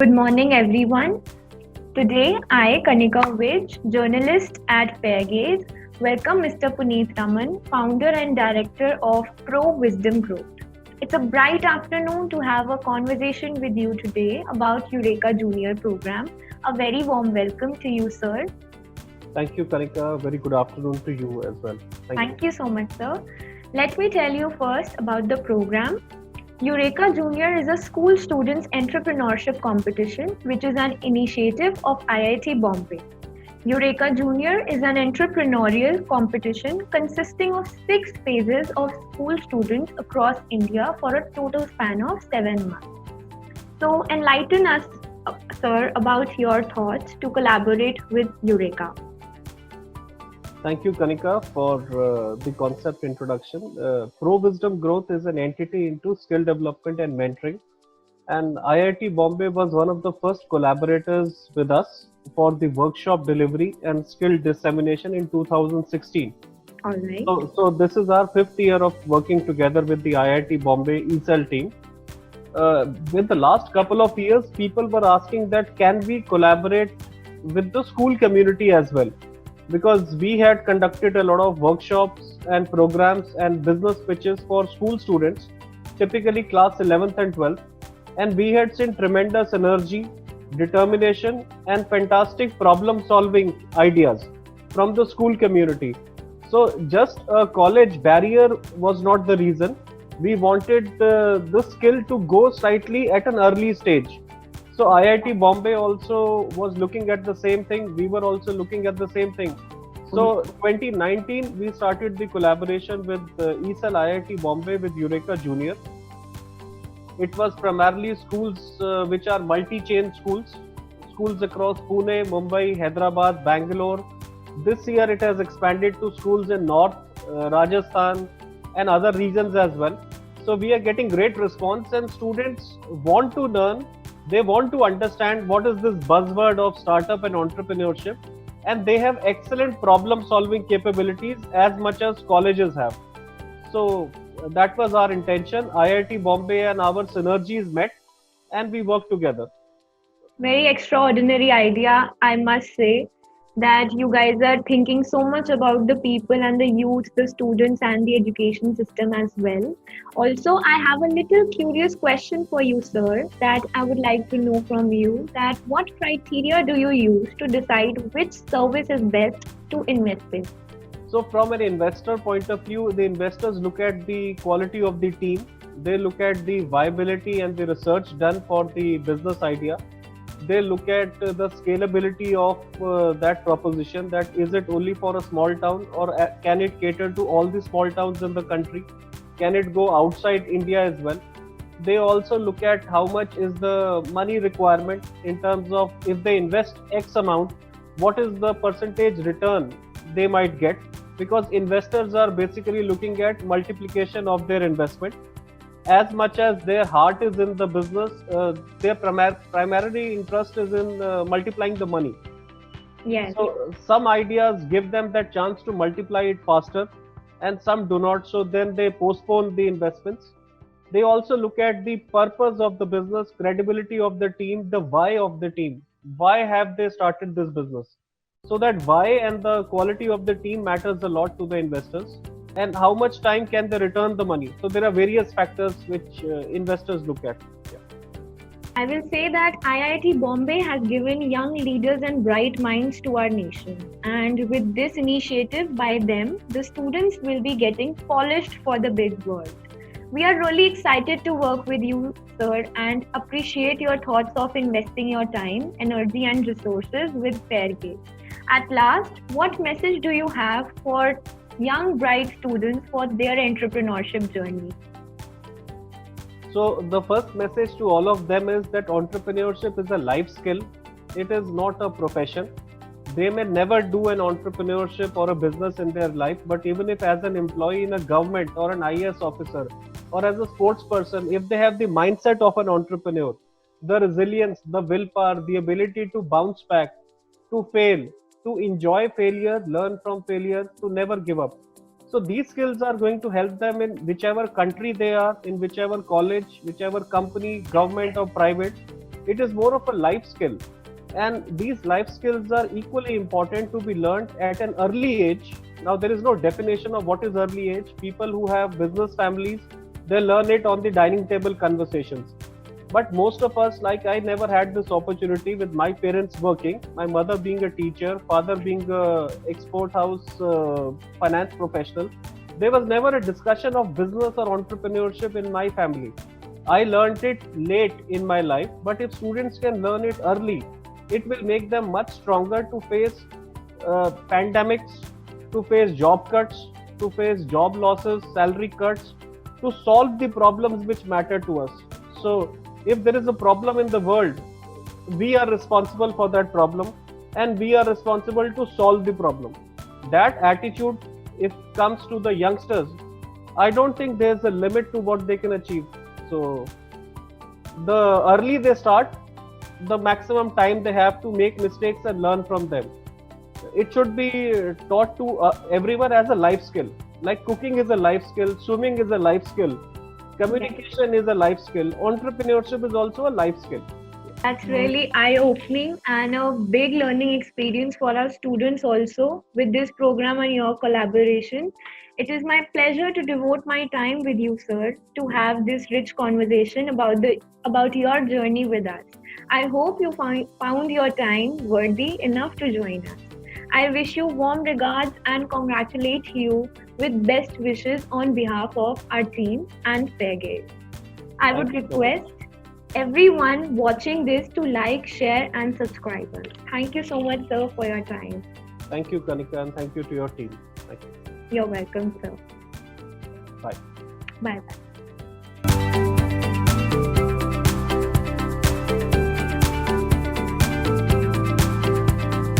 Good morning, everyone. Today, I, Kanika Vij, journalist at Fairgaze, welcome Mr. Puneet Raman, founder and director of Pro Wisdom Growth. It's a bright afternoon to have a conversation with you today about Eureka Junior program. A very warm welcome to you, sir. Thank you, Kanika. Very good afternoon to you as well. Thank you so much, sir. Let me tell you first about the program. Eureka Junior is a school students entrepreneurship competition which is an initiative of IIT Bombay. Eureka Junior is an entrepreneurial competition consisting of 6 phases of school students across India for a total span of 7 months. So enlighten us, sir, about your thoughts to collaborate with Eureka. Thank you, Kanika, for the concept introduction. Pro Wisdom Growth is an entity into skill development and mentoring. And IIT Bombay was one of the first collaborators with us for the workshop delivery and skill dissemination in 2016. All right. So this is our 5th year of working together with the IIT Bombay ESL team. With the last couple of years, people were asking that can we collaborate with the school community as well? Because we had conducted a lot of workshops and programs and business pitches for school students, typically class 11th and 12th, and we had seen tremendous energy, determination, and fantastic problem-solving ideas from the school community. So just a college barrier was not the reason. We wanted the skill to go slightly at an early stage. So IIT Bombay also was looking at the same thing. We were also looking at the same thing. So 2019, we started the collaboration with ESL IIT Bombay with Eureka Junior. It was primarily schools which are multi-chain schools across Pune, Mumbai, Hyderabad, Bangalore. This year it has expanded to schools in North, Rajasthan and other regions as well. So we are getting great response and students want to learn. They want to understand what is this buzzword of startup and entrepreneurship, and they have excellent problem-solving capabilities as much as colleges have. So that was our intention. IIT Bombay and our synergies met, and we worked together. Very extraordinary idea, I must say, that you guys are thinking so much about the people and the youth, the students and the education system as well. Also, I have a little curious question for you, sir, that I would like to know from you, that what criteria do you use to decide which service is best to invest in? So from an investor point of view, the investors look at the quality of the team. They look at the viability and the research done for the business idea. They look at the scalability of that proposition, that is it only for a small town or can it cater to all the small towns in the country? Can it go outside India as well? They also look at how much is the money requirement in terms of if they invest X amount, what is the percentage return they might get? Because investors are basically looking at multiplication of their investment. As much as their heart is in the business, their primary interest is in multiplying the money. Yes. So some ideas give them that chance to multiply it faster and some do not. So then they postpone the investments. They also look at the purpose of the business, credibility of the team, the why of the team. Why have they started this business? So that why and the quality of the team matters a lot to the investors. And how much time can they return the money? So there are various factors which investors look at. Yeah. I will say that IIT Bombay has given young leaders and bright minds to our nation. And with this initiative by them, the students will be getting polished for the big world. We are really excited to work with you, sir, and appreciate your thoughts of investing your time, energy, and resources with Fairgaze. At last, what message do you have for young bright students for their entrepreneurship journey? So the first message to all of them is that entrepreneurship is a life skill. It is not a profession. They may never do an entrepreneurship or a business in their life, but even if as an employee in a government or an IAS officer or as a sports person, if they have the mindset of an entrepreneur, the resilience, the willpower, the ability to bounce back, to fail, to enjoy failure, learn from failure, to never give up. So these skills are going to help them in whichever country they are, in whichever college, whichever company, government or private. It is more of a life skill. And these life skills are equally important to be learned at an early age. Now, there is no definition of what is early age. People who have business families, they learn it on the dining table conversations. But most of us, like I never had this opportunity with my parents working, my mother being a teacher, father being a export house finance professional. There was never a discussion of business or entrepreneurship in my family. I learned it late in my life, but if students can learn it early, it will make them much stronger to face pandemics, to face job cuts, to face job losses, salary cuts, to solve the problems which matter to us. So, if there is a problem in the world, we are responsible for that problem and we are responsible to solve the problem. That attitude, if comes to the youngsters, I don't think there's a limit to what they can achieve. So, the early they start, the maximum time they have to make mistakes and learn from them. It should be taught to everyone as a life skill. Like cooking is a life skill, swimming is a life skill, communication is a life skill, entrepreneurship is also a life skill. That's really eye-opening and a big learning experience for our students also with this program and your collaboration. It is my pleasure to devote my time with you, sir, to have this rich conversation about your journey with us. I hope you found your time worthy enough to join us. I wish you warm regards and congratulate you with best wishes on behalf of our team and Fairgate. I would request everyone watching this to like, share, and subscribe us. Thank you so much, sir, for your time. Thank you, Kanika, and thank you to your team. Thank you. You're welcome, sir. Bye. Bye bye.